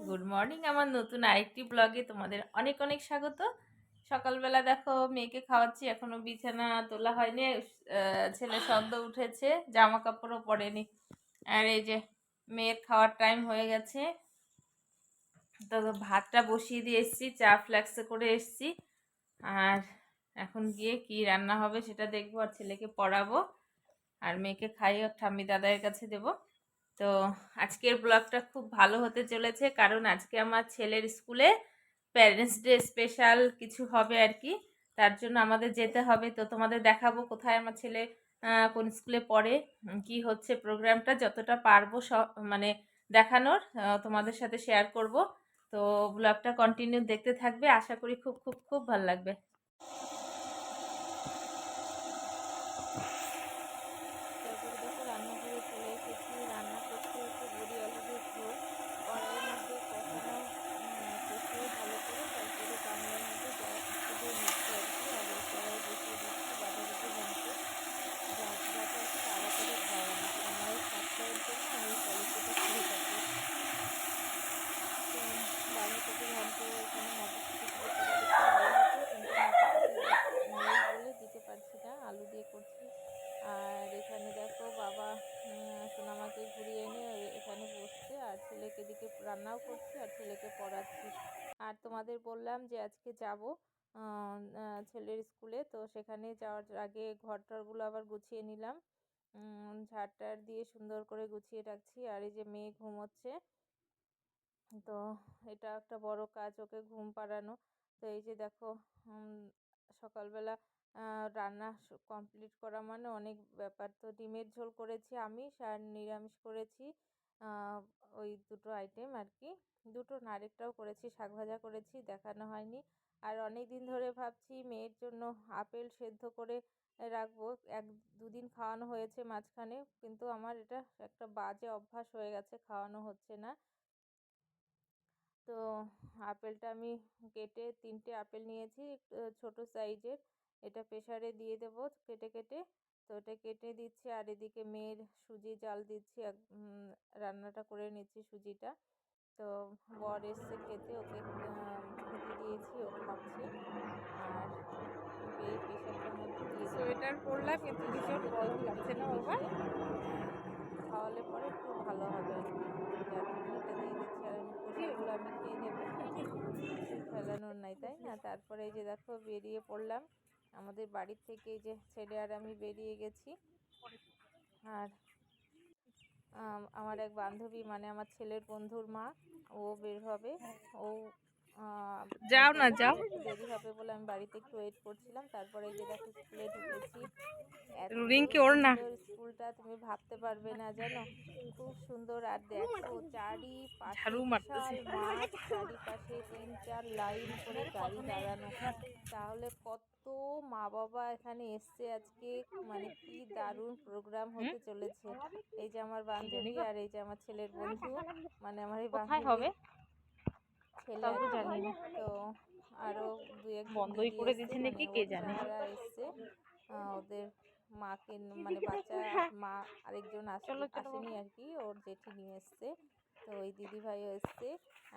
Good morning আমার নতুন আরেকটি ব্লগে তোমাদের অনেক অনেক স্বাগত। সকালবেলা দেখো মেয়েকে খাওয়াচ্ছি, এখনো বিছানা তোলা হয়নি। ছেলে সদ্য উঠেছে, জামা কাপড়ও পরেনি। আর এই যে মেয়ের খাওয়ার টাইম হয়ে গেছে, তো ভাতটা বসিয়ে দিয়ে এসেছি, চা ফ্ল্যাক্সে করে এসেছি। আর এখন গিয়ে কি রান্না হবে সেটা দেখবো, আর ছেলেকে পড়াবো, আর মেয়েকে খাইয়ে ঠাম্মি দাদাইয়ের কাছে দেবো। তো আজকের ব্লগটা খুব ভালো হতে চলেছে, কারণ আজকে আমার ছেলের স্কুলে প্যারেন্টস ডে স্পেশাল কিছু হবে আর কি। তার জন্য আমাদের যেতে হবে, তো তোমাদের দেখাবো কোথায় আমার ছেলে কোন স্কুলে পড়ে, কি হচ্ছে প্রোগ্রামটা, যতটা পারবো সব মানে দেখানোর তোমাদের সাথে শেয়ার করব। তো ব্লগটা কন্টিনিউ দেখতে থাকবে, আশা করি খুব খুব খুব ভালো লাগবে। তারপরে দেখো রান্নাঘরে চলে এসেছি, রান্না করছি হচ্ছে বড়ি আলুর ঝোল। কড়াইয়ের মধ্যে কষানো কষিয়ে ভালো করে তারপরে গামলার মধ্যে শুধু নিচ্ছি আর কি। আর এই কড়াই বসিয়ে দিচ্ছি বাঁধাকপি ভাঙতে, যাতে আর কি তাড়াতাড়ি হয়, আমার সময়ের সাশ্রয়ের জন্য এই পলিসিটা করে থাকি। তো বাঁধাকপি ঘন্ট এখানে মটরশুঁটি দিয়ে করলে একটু ভালো হতো, কিন্তু মটরশুঁটি নেই বলে দিতে পারছি না, আলু দিয়ে করছি। আর এখানে দেখো বাবা সোনামাকে ঘুরিয়ে এনে এখানে বসছে, আর ছেলেকে দিকে রান্নাও করছি আর ছেলেকে পড়াচ্ছি। আর তোমাদের বললাম যে আজকে যাব ছেলের স্কুলে, তো সেখানে যাওয়ার আগে ঘরটরগুলো আবার গুছিয়ে নিলাম, ঝাড়টার দিয়ে সুন্দর করে গুছিয়ে রাখছি। আর এই যে মেয়ে ঘুমোচ্ছে, তো এটা একটা বড় কাজ, ওকে ঘুম পাড়ানো। তো এই যে দেখো সকালবেলা রান্না কমপ্লিট করা মানে অনেক ব্যাপার। তো ডিমের ঝোল করেছি আমি, আর নিরামিষ করেছি আহ, ওই দুটো আইটেম আর কি। দুটো না, আরেকটাও করেছি, শাক ভাজা করেছি, দেখানো হয়নি। আর অনেক দিন ধরে ভাবছি মেয়ের জন্য আপেল সেদ্ধ করে রাখবো, এক দুদিন খাওয়ানো হয়েছে মাঝখানে, কিন্তু আমার এটা একটা বাজে অভ্যাস হয়ে গেছে, খাওয়ানো হচ্ছে না। তো আপেলটা আমি কেটে 3টে আপেল নিয়েছি, ছোট সাইজের। এটা প্রেসারে দিয়ে দেব কেটে কেটে। তো এটা কেটে দিচ্ছি, আর এদিকে মেয়ের সুজি জাল দিচ্ছি, রান্নাটা করে নিচ্ছি সুজিটা। তো বর এসছে খেতে, ওকে খেতে দিয়েছি, ও খাচ্ছে। আর এই প্রেসারটার মধ্যে দিয়ে দেবো সোয়েটার পরলাম কিন্তু সুজির ভীষণ সঙ্গে গরম যেহেতু লাগছে মিশিয়ে না বাবা। মিশিয়ে খাওয়ালে পরে একটু ভালো হবে আর কি, যার জন্য এটা দিয়ে দিচ্ছি। আর আমি খোসাগুলো আমি খেয়ে নেব, কিছুই ফেলানোর নাই, তাই না? তারপরে এই যে দেখো বেরিয়ে পড়লাম আমাদের বাড়ির থেকে, এই যে ছেলে আর আমি বেরিয়ে গেছি। আর আমার এক বান্ধবী, মানে আমার ছেলের বন্ধুর মা, ও বের হবে। ও ফোন যাও না, করলো, যাও। তাহলে একটু দেরি হবে বলে আমি বাড়িতে একটু ওয়েট করছিলাম। তারপরে এই যে দেখো স্কুলে ঢুকেছি। এত রিঙ্কি ওর না। সুন্দর স্কুলটা, তুমি ভাবতে পারবে না, জানো, খুব সুন্দর। আর দেখো চারিপাশে ঝাড়ু মারতেছে। বিশাল মাঠ, চারিপাশে 3-4 লাইন করে গাড়ি দাঁড়ানো, তাহলে কত মা বাবা এখানে এসছে আজকে, মানে কি দারুণ প্রোগ্রাম হুম, হতে চলেছে। এই যে আমার কি জানি বান্ধবী, গো আর এই যে আমার ছেলের বন্ধু, মানে আমার এই কোথায় হবে, বান্ধবীর ছেলে তাও আর তো কি। জানি না। তো আরও দু একজন বন্ধই দিদি করে এসছে, দিচ্ছে মানে নাকি কে ওর জানে। যারা এসছে ওদের মাকে, মানে বাচ্চা মা আরেকজন চলো চলো আসেনি বাবা। আর কি, ওর জেঠি নিয়ে এসছে। তো ওই দিদি ভাইও এসছে।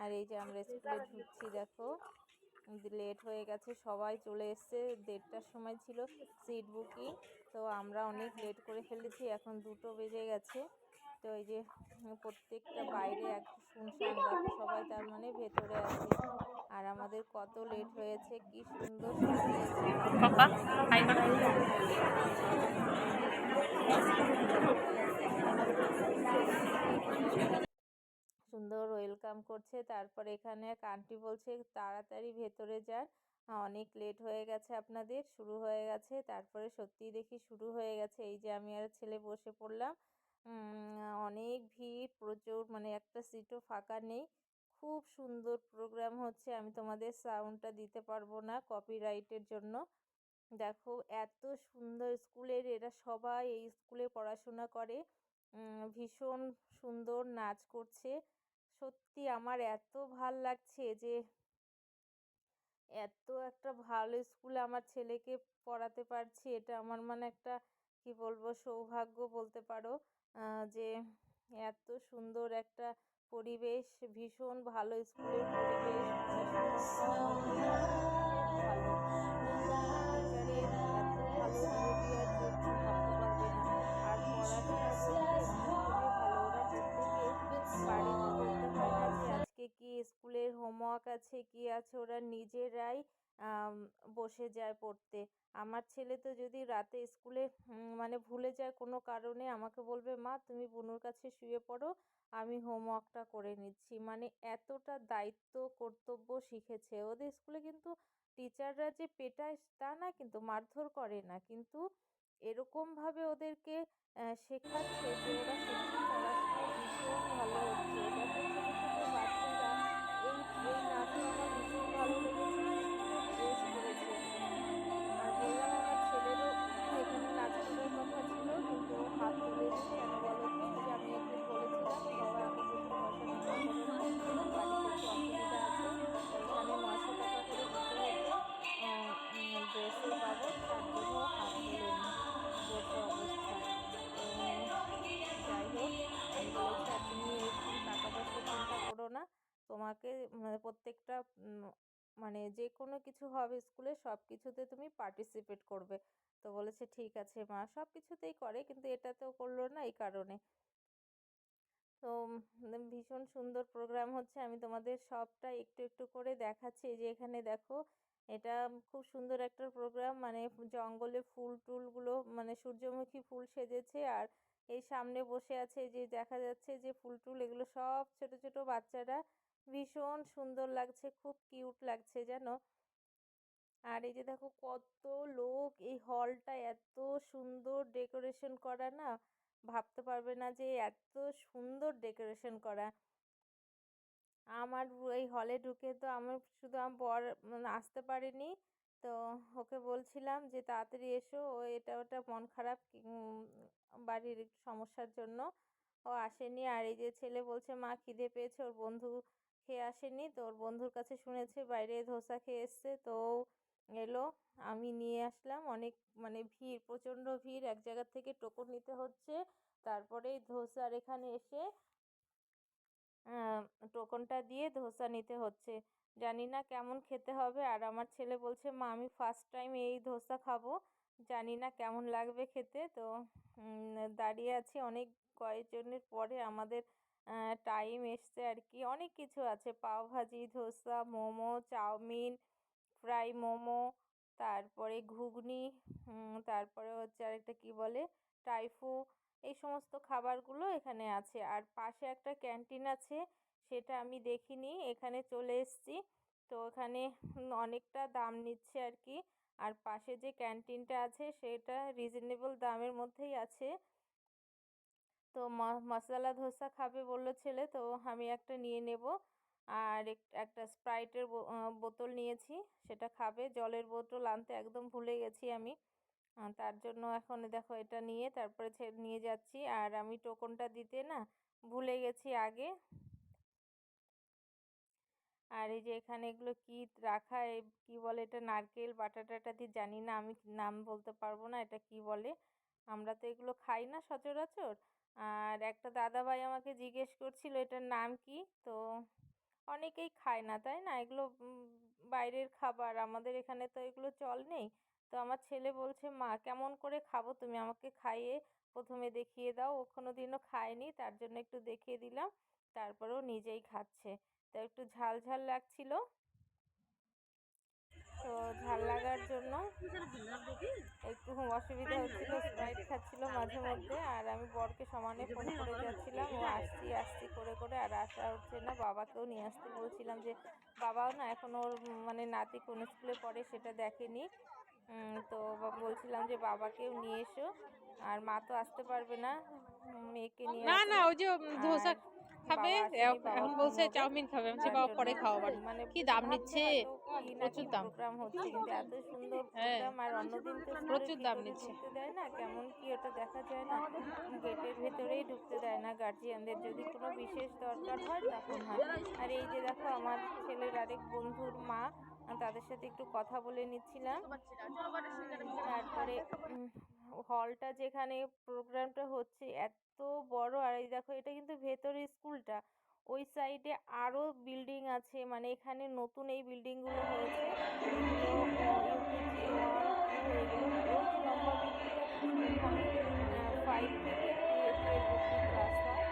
আর এই যে আমরা স্কুলে ঢুকছি, দেখো লেট হয়ে গেছে, সবাই চলে এসছে, 1:30টার সময় ছিল সিট বুকিং। তো আমরা অনেক লেট করে ফেলেছি, এখন 2টো বেজে গেছে। তো এই যে প্রত্যেকটা বাইরে এক শুনশান, দেখো সবাই তার মানে ভেতরে আছে। আর আমাদের কত লেট হয়েছে, কি সুন্দর সাজিয়েছে দেখো পাপা সবাইকে, হাই করো। ভেতরে আছে, সুন্দর ওয়েলকাম করছে। তারপর এখানে এক আন্টি বলছে তাড়াতাড়ি ভেতরে যান, অনেক লেট হয়ে গেছে আপনাদের, শুরু হয়ে গেছে। তারপরে সত্যিই দেখি শুরু হয়ে গেছে। এই যে আমি আর ছেলে বসে পড়লাম, অনেক ভিড় প্রচুর, মানে একটা সিটও ফাঁকা নেই। খুব সুন্দর প্রোগ্রাম হচ্ছে, আমি তোমাদের সাউন্ডটা দিতে পারবো না কপিরাইটের জন্য। দেখো এত সুন্দর স্কুলের, এরা সবাই এই স্কুলে পড়াশোনা করে, ভীষণ সুন্দর নাচ করছে। সত্যি আমার এত ভাল লাগছে যে এত একটা ভালো স্কুলে আমার ছেলেকে পড়াতে পারছি, এটা আমার মানে একটা, কি বলবো, সৌভাগ্য বলতে পারো। যে এত সুন্দর একটা পরিবেশ ভীষণ ভালো, স্কুলের পরিবেশ পড়াশুনো সব মিলিয়ে ভীষণ ভালো। টিচারের এত ভালো বিহেভিয়ার যে তুমি ভাবতে পারবে না। আর পড়াশুনো বলতে খুবই ভালো। ওরা প্রত্যেকে বাড়িতে বলতে হয় না যে আজকে কি স্কুলের হোমওয়ার্ক আছে কি আছে, ওরা নিজেরাই বসে যায় পড়তে। আমার ছেলে তো যদি রাতে স্কুলে মানে ভুলে যায় কোনো কারণে, আমাকে বলবে মা তুমি বুনুর কাছে শুয়ে পড়ো, আমি হোমওয়ার্কটা করে নিচ্ছি। মানে এতটা দায়িত্ব কর্তব্য শিখেছে। ওদের স্কুলে কিন্তু টিচাররা যে পেটায় তা না, কিন্তু মারধর করে না, কিন্তু এরকমভাবে ওদেরকে শেখাচ্ছে যে ওরা সত্যি পড়াশুনোয় ভীষণ ভালো হচ্ছে। দেখো ছোট ছোট বাচ্চারা, এই এই নাচও আমার ভীষণ ভালো লেগেছে, কি সুন্দর ড্রেস পরেছে। আর বললাম আমার ছেলেরও এখানে নাচ করার কথা ছিল, কিন্তু ও হাত তোলেনি। কেন বলো তো, ওই যে আমি একদিন বলেছিলাম বাবা এত বসে পয়সা নষ্ট করো না, বাড়িতে একটু অসুবিধা আছে, এখানে 900 টাকা করে দিতে হতো ড্রেসের বাবদ, তার জন্য ও হাত তোলেনি বসে অবস্থায়। তো যাই হোক, আমি বলেছি আর তুমি এরকম টাকা পয়সার চিন্তা করো না, তোমাকে প্রত্যেকটা মানে যে কোনো কিছু হবে স্কুলে সব কিছুতে তুমি পার্টিসিপেট করবে। তো বলেছে ঠিক আছে মা, সব কিছুতেই করে কিন্তু এটাতেও করলো না, এই কারণে। তো ভীষণ সুন্দর প্রোগ্রাম হচ্ছে, আমি তোমাদের সবটা একটু একটু করে দেখাচ্ছি। এই যে এখানে দেখো, এটা খুব সুন্দর একটা প্রোগ্রাম, মানে জঙ্গলে ফুল টুলগুলো মানে সূর্যমুখী ফুল সেজেছে, আর এই সামনে বসে আছে যে দেখা যাচ্ছে যে ফুল টুল, এগুলো সব ছোট ছোট বাচ্চারা, ভীষণ সুন্দর লাগছে, খুব কিউট লাগছে জানো। আর এই যে দেখো কত লোক, এই হলটা এত সুন্দর ডেকোরেশন করা না, ভাবতে পারবে না যে এত সুন্দর ডেকোরেশন করা। আমার এই হলে ঢুকে তো আমার শুধু আমার বর আসতে পারেনি। তো ওকে বলছিলাম যে তাড়াতাড়ি এসো, ও এটা ওটা মন খারাপ বাড়ির একটু সমস্যার জন্য ও আসেনি। আর এই যে ছেলে বলছে মা খিদে পেয়েছে, ওর বন্ধু খেয়ে আসেনি, তো ওর বন্ধুর কাছে শুনেছে বাইরে ধোসা খেয়ে এসছে, তো ও এলো, আমি নিয়ে আসলাম। অনেক মানে ভিড়, প্রচণ্ড ভিড়, এক জায়গা থেকে টোকন নিতে হচ্ছে, তারপরে ধোসার এখানে এসে টোকনটা দিয়ে ধোসা নিতে হচ্ছে। জানি না কেমন খেতে হবে। আর আমার ছেলে বলছে মা আমি ফার্স্ট টাইম এই ধোসা খাবো, জানি না কেমন লাগবে খেতে। তো দাঁড়িয়ে আছি অনেক কয়েকজনের পরে, আমাদের টাইম এসছে আর কি। অনেক কিছু আছে, পাওভাজি, ধোসা, মোমো, চাউমিন, ফ্রাই মোমো, তারপরে ঘুগনি, তারপরে হচ্ছে আরেকটা কি বলে টাইফু, এই সমস্ত খাবারগুলো এখানে আছে। আর পাশে একটা ক্যান্টিন আছে, সেটা আমি দেখিনি, এখানে চলে এসেছি। তো এখানে অনেকটা দাম নিচ্ছে আর কি। আর পাশে যে ক্যান্টিনটা আছে সেটা রিজনেবল দামের মধ্যেই আছে। তো মশলা ধোসা খাবে বললো ছেলে, তো আমি একটা নিয়ে নেব। আর একটা স্প্রাইটের বোতল নিয়েছি, সেটা খাবে। জলের বোতল আনতে একদম ভুলে গেছি আমি, তার জন্য এখন দেখো এটা নিয়ে তারপরে নিয়ে যাচ্ছি। আর আমি টোকনটা দিতে না ভুলে গেছি আগে। আর এই যে এখানে এগুলো কি রাখা, কি বলে এটা, নারকেল বাটাটাটা দিয়ে, জানি না আমি নাম বলতে পারবো না এটা কি বলে, আমরা তো এগুলো খাই না সচরাচর। আর একটা দাদা ভাই আমাকে জিজ্ঞেস করছিল এটার নাম কি। তো অনেকেই খায় না তাই না এগুলো, বাইরের খাবার, আমাদের এখানে তো এগুলো চল নেই। তো আমার ছেলে বলছে মা কেমন করে খাবো, তুমি আমাকে খাইয়ে প্রথমে দেখিয়ে দাও। ও কোনোদিনও খায়নি, তার জন্য একটু দেখিয়ে দিলাম, তারপরেও নিজেই খাচ্ছে। তো একটু ঝাল ঝাল লাগছিল, তো ঝাল লাগার জন্য একটু অসুবিধা হচ্ছিল, স্প্রাইট খাচ্ছিল মাঝে মধ্যে। আর আমি বরকে সমানে ফোন করে যাচ্ছিলাম, ও আসছি আসছি করে করে, আর আসা হচ্ছে না। বাবাকেও নিয়ে আসতে বলছিলাম, যে বাবাও না এখন ওর মানে নাতি কোন স্কুলে পড়ে সেটা দেখেনি। তো বলছিলাম যে বাবাকেও নিয়ে এসো, আর মা তো আসতে পারবে না, মেয়েকে নিয়ে না না আছে। ওই যে ধোসা আর খাবে, বাবা আসেনি, বাবা এখন বলছে ঘুমোবে, চাউমিন খাবে, আমি বলছি তার বাবা জন্য পরে খাওয়াবানি। মানে কি দাম ভাবছে নিচ্ছে, হয়তো কি না কি প্রচুর দাম। প্রোগ্রাম হচ্ছে, কিন্তু এত সুন্দর হ্যাঁ, প্রোগ্রাম। আর অন্যদিন তো স্কুলের প্রচুর দাম ভিতরে নিচ্ছে। ঢুকতে দেয় না, কেমন কি ওটা দেখা যায় না, গেটের ভেতরেই ঢুকতে দেয় না গার্জিয়ানদের, যদি কোনো বিশেষ দরকার হয় তখন হয়। আর এই যে দেখো আমার ছেলের আরেক বন্ধুর মা, তাদের সাথে একটু কথা বলে নিচ্ছিলাম। তারপরে হলটা যেখানে প্রোগ্রামটা হচ্ছে এত বড়। আর এই দেখো এটা কিন্তু ভেতরে স্কুলটা, ওই সাইডে আরও বিল্ডিং আছে, মানে এখানে নতুন এই বিল্ডিংগুলো হয়েছে, এগুলো ইউকেজি 1, 2 এগুলো। ওই যে লম্বা বিল্ডিংটা দেখছো ওখানে 5 থেকে 12 অব্দি ক্লাস হয়।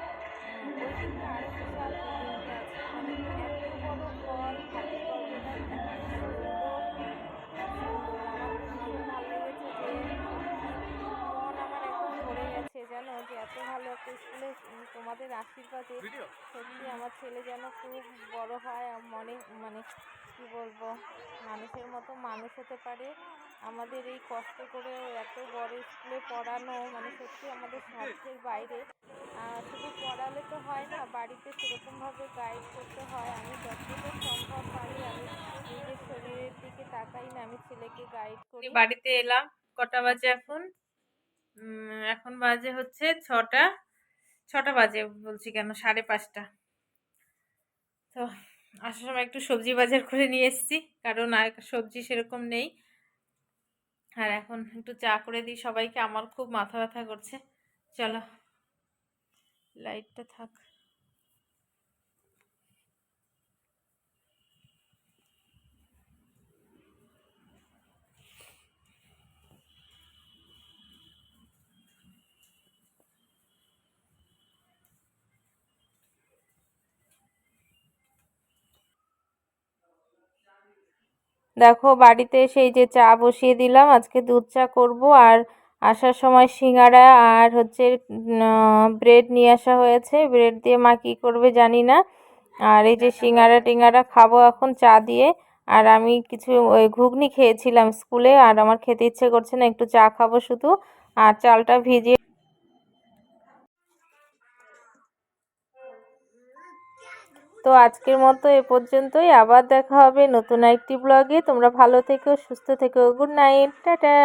ওই দিকটা আরও বিশাল বিল্ডিংটা আছে, মানে এত বড় হল ভাবতে পারবে না, এত সুন্দর, খুব সুন্দর। আমার তো ভীষণ ভালো লেগেছে, যে সত্যি মন আমার একদম ভরে গেছে জানো, যে এত ভালো একটা স্কুলে তোমাদের আশীর্বাদে সত্যি আমার ছেলে যেন খুব বড় হয়, মনে মানে কি বলবো, মানুষের মতো মানুষ হতে পারে। আমাদের এই কষ্ট করে এত বড় স্কুলে পড়ানো মানে সত্যি আমাদের সাধ্যের বাইরে। শুধু পড়ালে তো হয় না, বাড়িতে সেরকমভাবে গাইড করতে হয়। আমি যতটা সম্ভব পারি আমি নিজের শরীরের দিকে তাকাই না, আমি ছেলেকে গাইড করি। বাড়িতে এলাম, কটা বাজে এখন? এখন বাজে হচ্ছে 6টা বাজে, বলছি কেন 5:30। তো আসার সময় একটু সবজি বাজার করে নিয়ে এসেছি, কারণ আর সবজি সেরকম নেই। আর এখন একটু চা করে দিই সবাইকে, আমার খুব মাথা ব্যথা করছে। চলো, লাইটটা থাক। দেখো বাড়িতে সেই যে চা বসিয়ে দিলাম, আজকে দুধ চা করব। আর আসার সময় সিঙ্গারা আর হচ্ছে ব্রেড নিয়ে আসা হয়েছে, ব্রেড দিয়ে মা কী করবে জানি না। আর এই যে সিঙ্গারা টিঙ্গারা খাবো এখন চা দিয়ে। আর আমি কিছু ওই ঘুগনি খেয়েছিলাম স্কুলে, আর আমার খেতে ইচ্ছে করছে না, একটু চা খাবো শুধু। আর চালটা ভিজিয়ে। তো আজকের মতো এ পর্যন্তই, আবার দেখা হবে নতুন একটি ব্লগে। তোমরা ভালো থেকো, সুস্থ থেকো, গুড নাইট, টাটা।